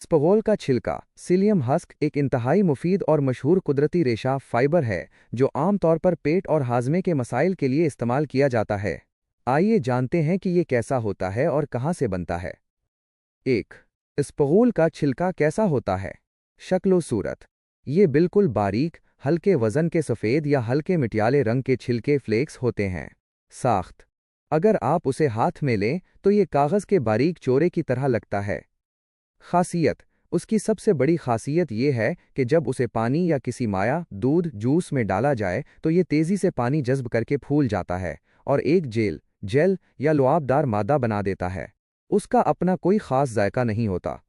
स्पगोल का छिलका psyllium husk एक इंतहाई मुफीद और मशहूर कुदरती रेशा फाइबर है जो आम तौर पर पेट और हाजमे के मसाइल के लिए इस्तेमाल किया जाता है। आइए जानते हैं कि ये कैसा होता है और कहाँ से बनता है। 1. स्पगोल का छिलका कैसा होता है। शक्ल सूरत। ये बिल्कुल बारीक, हल्के वजन के सफ़ेद या हल्के मिटियाले रंग के छिलके फ्लेक्स होते हैं। साख्त। अगर आप उसे हाथ में लें तो ये कागज़ के बारीक चोरे की तरह लगता है। खासियत। उसकी सबसे बड़ी खासियत ये है कि जब उसे पानी या किसी माया दूध जूस में डाला जाए तो ये तेज़ी से पानी जज्ब करके फूल जाता है और एक जेल या लुआबदार मादा बना देता है। उसका अपना कोई ख़ास जायका नहीं होता।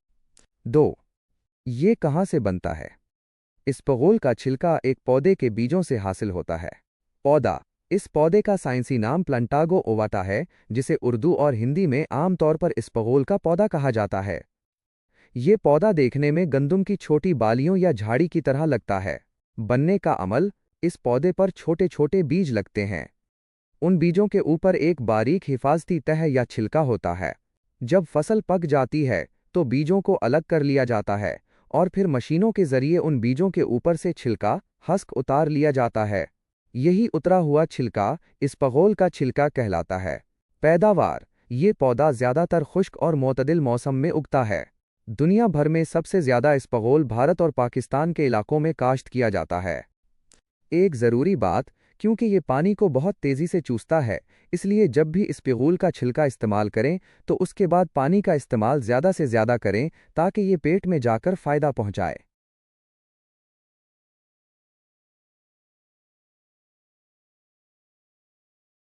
2. ये कहाँ से बनता है। स्पगोल का छिलका एक पौधे के बीजों से हासिल होता है। पौधा। इस पौधे का साइंसी नाम प्लांटागो ओवाटा है, जिसे उर्दू और हिंदी में आमतौर पर स्पगोल का पौधा कहा जाता है। ये पौधा देखने में गंदम की छोटी बालियों या झाड़ी की तरह लगता है। बनने का अमल। इस पौधे पर छोटे छोटे बीज लगते हैं। उन बीजों के ऊपर एक बारीक हिफाजती तह या छिलका होता है। जब फसल पक जाती है तो बीजों को अलग कर लिया जाता है और फिर मशीनों के जरिए उन बीजों के ऊपर से छिलका हस्क उतार लिया जाता है। यही उतरा हुआ छिलका स्पगोल का छिलका कहलाता है। पैदावार। ये पौधा ज़्यादातर खुश्क और मोतदिल मौसम में उगता है। दुनिया भर में सबसे ज़्यादा स्पगोल भारत और पाकिस्तान के इलाकों में काश्त किया जाता है। एक ज़रूरी बात, क्योंकि ये पानी को बहुत तेज़ी से चूसता है, इसलिए जब भी स्पगोल का छिलका इस्तेमाल करें तो उसके बाद पानी का इस्तेमाल ज़्यादा से ज़्यादा करें ताकि ये पेट में जाकर फ़ायदा पहुंचाए।